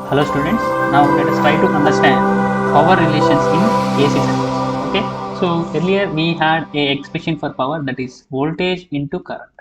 Hello students, now let us try to understand power relations in AC circuits. Okay, so earlier we had a expression for power, that is voltage into current.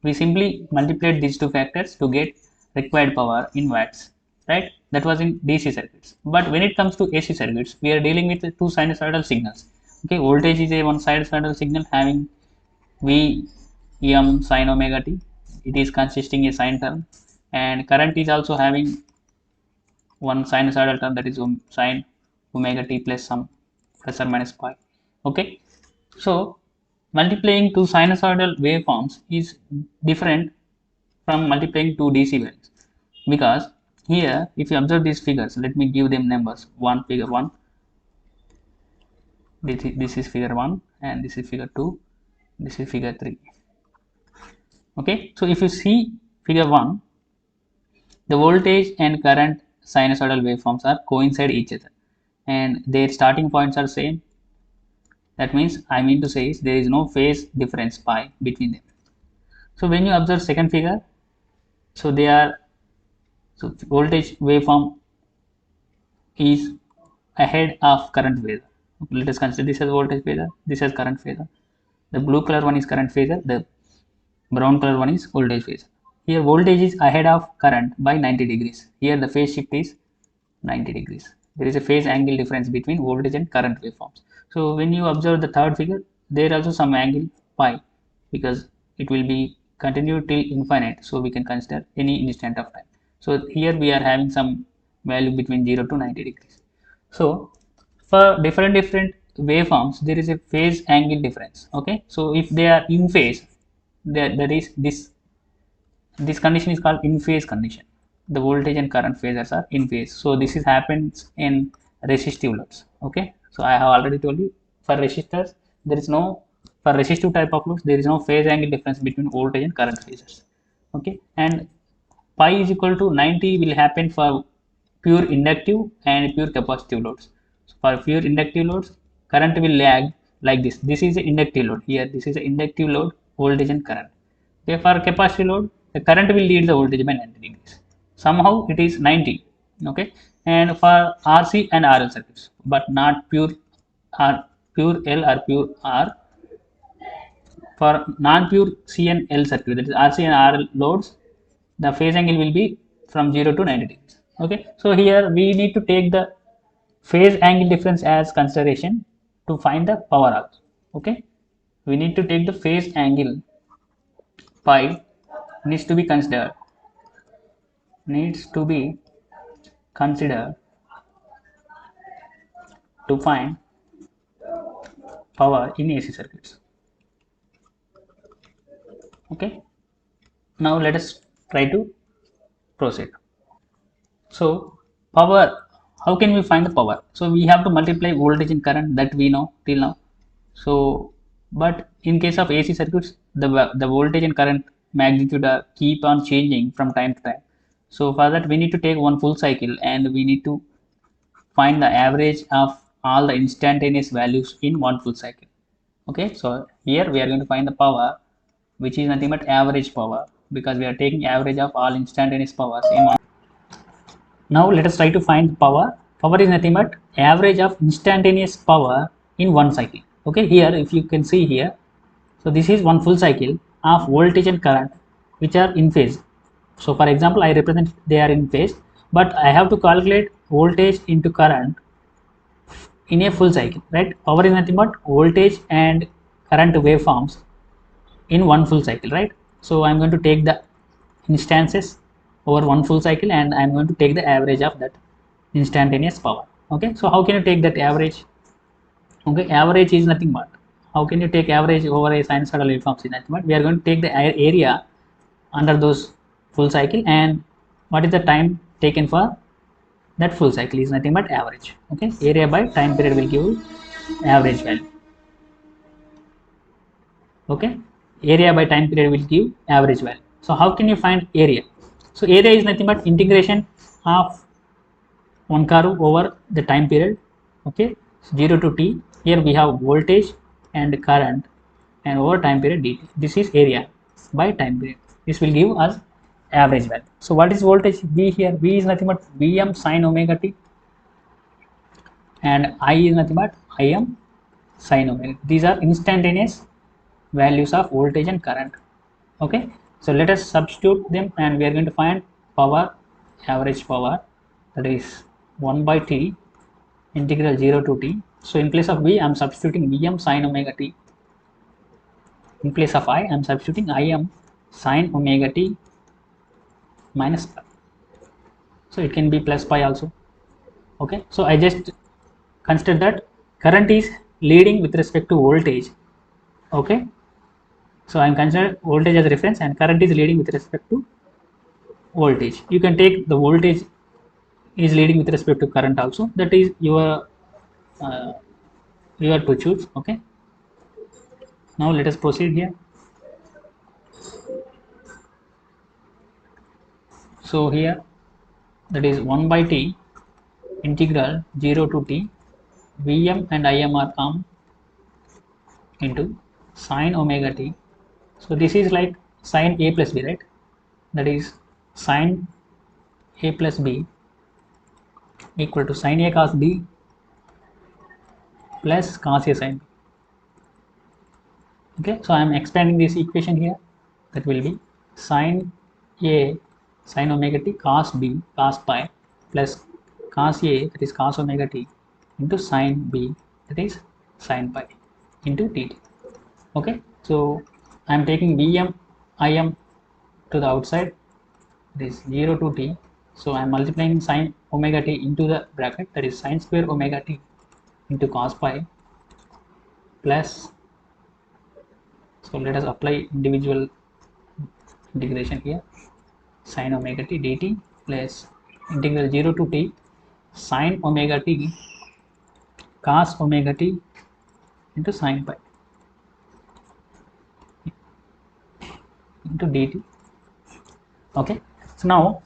We simply multiplied these two factors to get required power in watts, right? That was in DC circuits. But when it comes to AC circuits, we are dealing with two sinusoidal signals. Okay, voltage is a one sinusoidal signal having V em sin omega t. It is consisting a sine term, and current is also having one sinusoidal term, that is sine omega t plus some plus or minus pi. Okay, so multiplying two sinusoidal waveforms is different from multiplying two DC values, because here if you observe these figures, let me give them numbers. One figure 1, this is figure 1, and this is figure 2, this is figure 3. Okay, so if you see figure 1, the voltage and current sinusoidal waveforms are coincide each other and their starting points are same. That means I mean to say is there is no phase difference pi between them. So when you observe second figure, so they are, so voltage waveform is ahead of current phasor. Let us consider this as voltage phasor, this as current phasor. The blue color one is current phasor, the brown color one is voltage phasor. Here voltage is ahead of current by 90 degrees. Here the phase shift is 90 degrees. There is a phase angle difference between voltage and current waveforms. So when you observe the third figure, there also some angle pi, because it will be continued till infinite, so we can consider any instant of time. So here we are having some value between 0 to 90 degrees. So for different waveforms, there is a phase angle difference. Okay, so if they are in phase, there is this condition is called in phase condition. The voltage and current phasors are in phase. So this is happens in resistive loads. Okay, so I have already told you, for resistors there is no, for resistive type of loads there is no phase angle difference between voltage and current phasors. Okay, and pi is equal to 90 will happen for pure inductive and pure capacitive loads. So for pure inductive loads, current will lag like this. This is an inductive load. Here this is an inductive load, voltage and current. Okay, for capacitive load, the current will lead the voltage by 90 degrees. Somehow it is 90. Okay, and for RC and RL circuits, but not pure R, pure L or pure R. For non-pure C and L circuit, that is RC and RL loads, the phase angle will be from 0 to 90 degrees. Okay, so here we need to take the phase angle difference as consideration to find the power also. Okay, we need to take the phase angle pi needs to be considered to find power in AC circuits. Okay, now let us try to proceed. So power, how can we find the power? So we have to multiply voltage and current, that we know till now. So but in case of AC circuits, the voltage and current magnitude are keep on changing from time to time. So for that we need to take one full cycle and we need to find the average of all the instantaneous values in one full cycle. Okay, so here we are going to find the power, which is nothing but average power, because we are taking average of all instantaneous powers in one. Now let us try to find power. Power is nothing but average of instantaneous power in one cycle. Okay, here if you can see here, so this is one full cycle of voltage and current which are in phase. So for example, I represent they are in phase, but I have to calculate voltage into current in a full cycle, right? Power is nothing but voltage and current waveforms in one full cycle, right? So I'm going to take the instances over one full cycle and I'm going to take the average of that instantaneous power. Okay, so how can you take that average? Okay, average is nothing but, how can you take average over a sinusoidal waveform? Is nothing but we are going to take the area under those full cycle, and what is the time taken for that full cycle is nothing but average. Okay, area by time period will give average value. Okay, area by time period will give average value. So how can you find area? So area is nothing but integration of one curve over the time period. Okay, 0 to t. Here we have voltage and current, and over time period dt. This is area by time period. This will give us average value. So what is voltage V here? V is nothing but Vm sin omega t, and I is nothing but Im sin omega. These are instantaneous values of voltage and current. Okay, so let us substitute them, and we are going to find power, average power, that is 1 by t integral 0 to t. So in place of V I am substituting Vm sin omega t. In place of I am substituting Im sin omega t minus pi. So it can be plus pi also. Okay, so I just consider that current is leading with respect to voltage. Okay, so I am considering voltage as a reference, and current is leading with respect to voltage. You can take the voltage is leading with respect to current also, that is uh, your to choose. Okay, now let us proceed here. So here, that is 1 by t integral 0 to t Vm and Im are come into sin omega t. So this is like sin a plus b, right? That is sin a plus b equal to sin a cos b plus cos a sin b. Okay, so I am expanding this equation here. That will be sin a sin omega t cos b cos pi plus cos a, that is cos omega t, into sin b, that is sin pi, into dt. Okay, so I am taking Vm Im to the outside, this 0 to t. So I am multiplying sin omega t into the bracket, that is sin square omega t into cos pi plus, so let us apply individual integration here, sin omega t dt plus integral 0 to t sin omega t cos omega t into sin pi into dt. Okay, so now,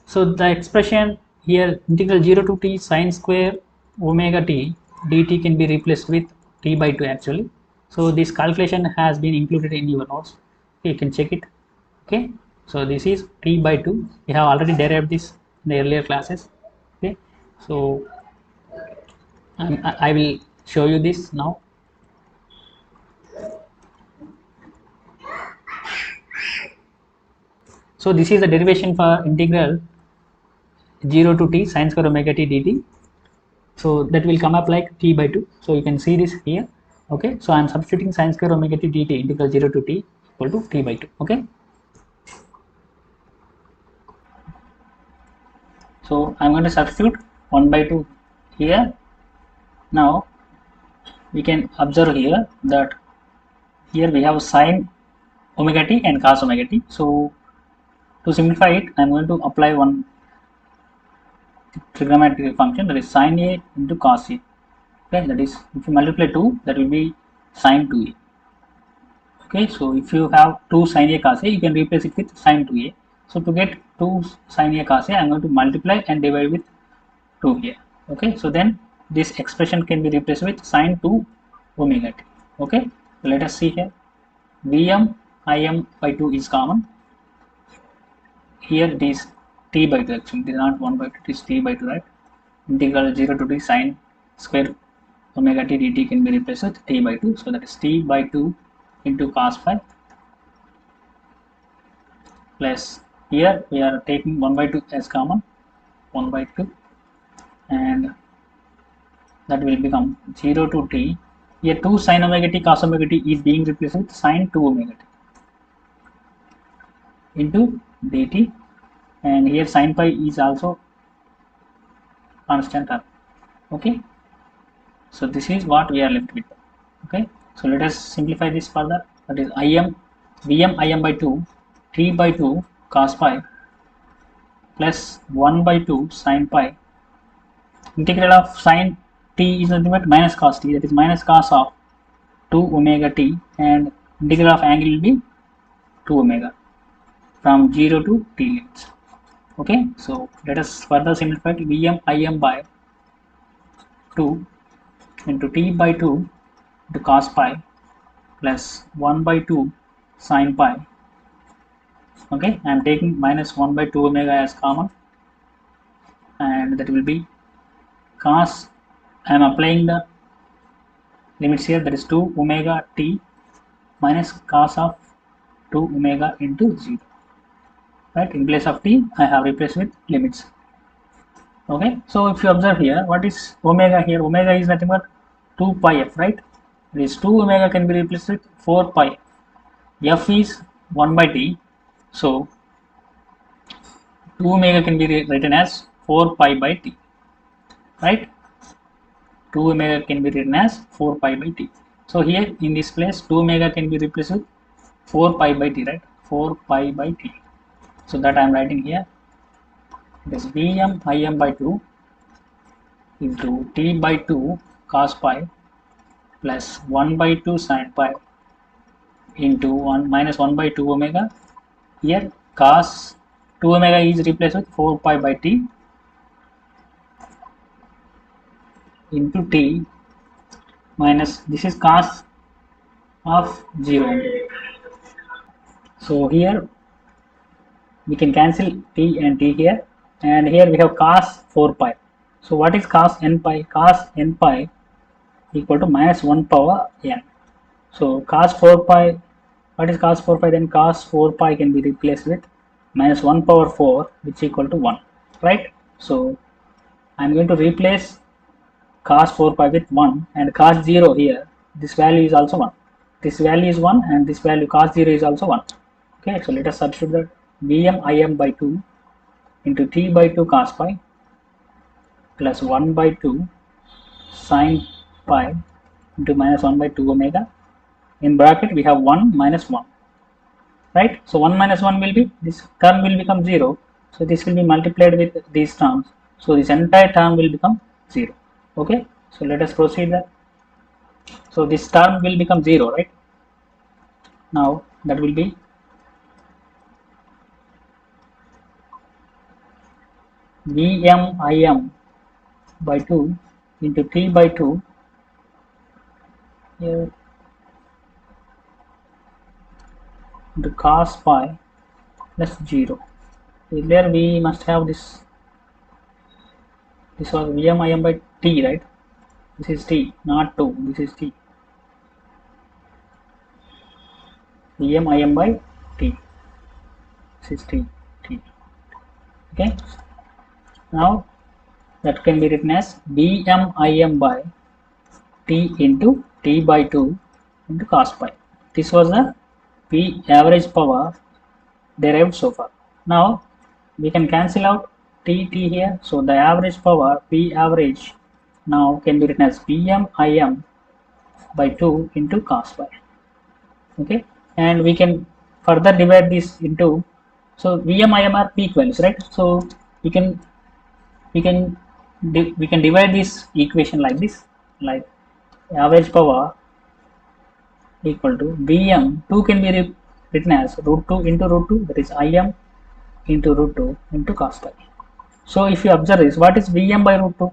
so the expression here, integral 0 to t sin square omega t dt, can be replaced with t by 2 actually. So this calculation has been included in your notes. Okay, you can check it. Okay, so this is t by 2. We have already derived this in the earlier classes. Okay, so I will show you this now. So this is the derivation for integral 0 to t sin square omega t dt. So that will come up like t by 2. So you can see this here. Okay, so I am substituting sin square omega t dt integral 0 to t equal to t by 2. Okay, so I am going to substitute 1 by 2 here. Now we can observe here that here we have sin omega t and cos omega t. So to simplify it, I am going to apply one trigonometric function, that is sin a into cos a. Okay, that is, if you multiply 2, that will be sin 2a. Okay, so if you have 2 sin a cos a, you can replace it with sin 2a. So to get 2 sin a cos a, I am going to multiply and divide with 2 here. Okay, so then this expression can be replaced with sin 2 omega t. Okay, so let us see here. Vm Im by 2 is common. Here it is t by 2 actually, it is not 1 by 2, it is t by 2, right? Integral 0 to t sin square omega t dt can be replaced with t by 2. So that is t by 2 into cos phi plus, here we are taking 1 by 2 as common, 1 by 2, and that will become 0 to t. Here 2 sin omega t cos omega t is being replaced with sin 2 omega t into dt, and here sin pi is also constant term. Okay, so this is what we are left with. Okay, so let us simplify this further. That is Vm Im by 2 t by 2 cos pi plus 1 by 2 sin pi. Integral of sin t is nothing but minus cos t, that is minus cos of 2 omega t, and integral of angle will be 2 omega from 0 to t limits. Okay, so let us further simplify it. Vm Im by 2 into t by 2 into cos pi plus 1 by 2 sin pi Okay, I am taking minus 1 by 2 omega as common, and that will be cos. I am applying the limits here, that is 2 omega t minus cos of 2 omega into 0. Right, in place of t I have replaced with limits. Okay, so if you observe here, what is omega here? Omega is nothing but 2 pi f, right? This 2 omega can be replaced with 4 pi. F is 1 by t, so 2 omega can be written as 4 pi by t, right? 2 omega can be written as 4 pi by t. So here in this place 2 omega can be replaced with 4 pi by t, right? 4 pi by t. So that I am writing here. It is Vm Im by 2 into t by 2 cos pi plus 1 by 2 sin pi into 1 minus 1 by 2 omega. Here cos 2 omega is replaced with 4 pi by t into t minus, this is cos of 0. So here we can cancel t and t here, and here we have cos 4 pi. So what is cos n pi? Cos n pi equal to minus 1 power n. So cos 4 pi, what is cos 4 pi? Then cos 4 pi can be replaced with minus 1 power 4, which equal to 1, right? So I am going to replace cos 4 pi with 1, and cos 0 here, this value is also 1. This value is 1, and this value cos 0 is also 1. Okay, so let us substitute that. Vm Im by 2 into t by 2 cos pi plus 1 by 2 sin pi into minus 1 by 2 omega. In bracket we have 1 minus 1, right? So 1 minus 1 will be, this term will become 0. So this will be multiplied with these terms. So this entire term will become 0. Okay, so let us proceed that. So this term will become 0, right? Now that will be Vm Im by 2 into t by 2 here into cos pi plus 0. There we must have this was Vm Im by t, right? This is t, not 2, this is t. Vm Im by t, this is t. Okay, now that can be written as Vm Im by t into t by 2 into cos pi. This was the P average power derived so far. Now we can cancel out t here, so the average power P average now can be written as Vm Im by 2 into cos pi. Okay, and we can further divide this into, so Vm Im are peak values, right? So we can divide this equation like this, like average power equal to Vm 2 can be written as root 2 into root 2, that is Im into root 2 into cos pi. So if you observe this, what is Vm by root 2?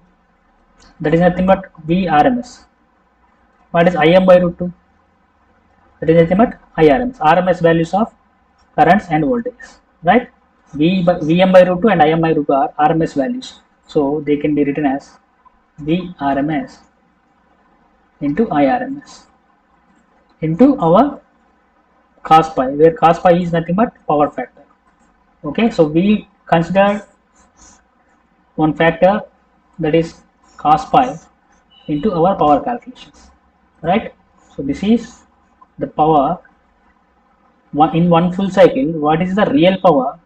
That is nothing but Vrms. What is Im by root 2? That is nothing but RMS values of currents and voltages, right? Vm by root 2 and Im by root 2 are RMS values, so they can be written as Vrms into Irms into our cos pi, where cos pi is nothing but power factor. Okay, so we consider one factor, that is cos pi, into our power calculations, right? So this is the power in one full cycle. What is the real power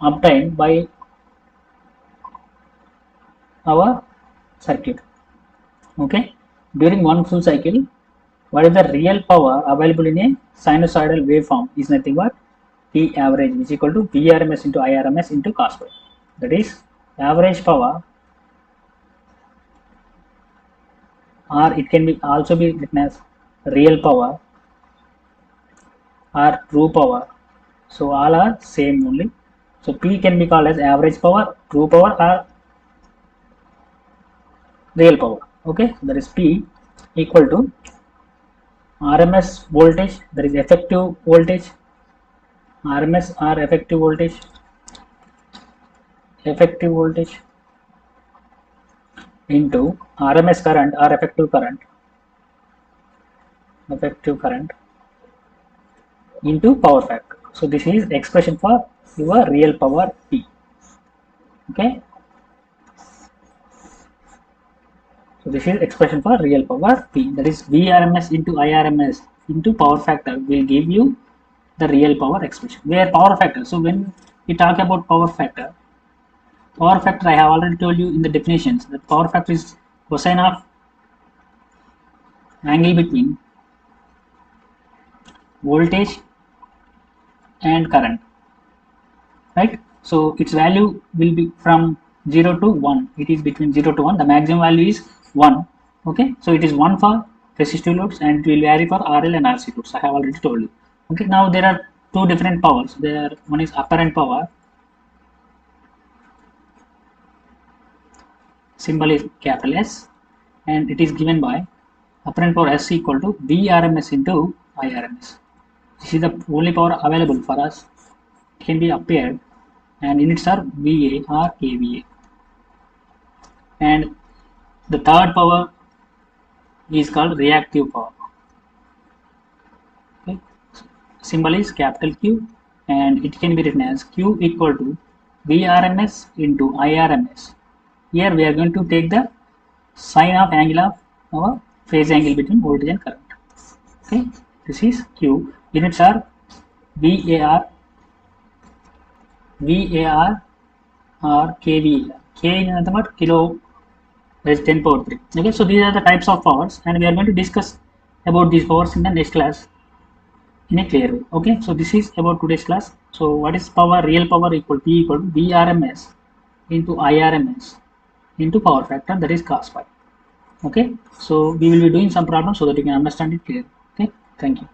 obtained by our circuit? Okay, during one full cycle, what is the real power available in a sinusoidal waveform is nothing but P average, is equal to Vrms into Irms into cos pi. That is average power, or it can be also be written as real power or true power. So all are same only. So P can be called as average power, true power, or real power. Okay, so that is P equal to RMS voltage, that is effective voltage, RMS or effective voltage into RMS current or effective current into power factor. So this is expression for your real power P. Okay. So this is expression for real power P. That is VRMS into IRMS into power factor will give you the real power expression. Where power factor. So when we talk about power factor I have already told you in the definitions that power factor is cosine of angle between voltage and current, right? So its value will be from 0 to 1. It is between 0 to 1. The maximum value is 1. Okay, so it is 1 for resistive loads and it will vary for RL and RC loads. I have already told you. Okay, now there are two different powers. One is apparent power, symbol is capital S, and it is given by apparent power S equal to VRMS into IRMS. This is the only power available for us. It can be appeared, and units are VA or kVA. And the third power is called reactive power. Okay. Symbol is capital Q, and it can be written as Q equal to VRMS into IRMS. Here we are going to take the sine of angle of our phase angle between voltage and current. Okay, this is Q. Units are VAR or kVAR. K in another word, kilo raised 10 power 3. Okay, so these are the types of powers, and we are going to discuss about these powers in the next class in a clear way. Okay, so this is about today's class. So what is power? Real power equal P equal to VRMS into IRMS into power factor, that is cos phi. Okay, so we will be doing some problems so that you can understand it clearly. Okay, thank you.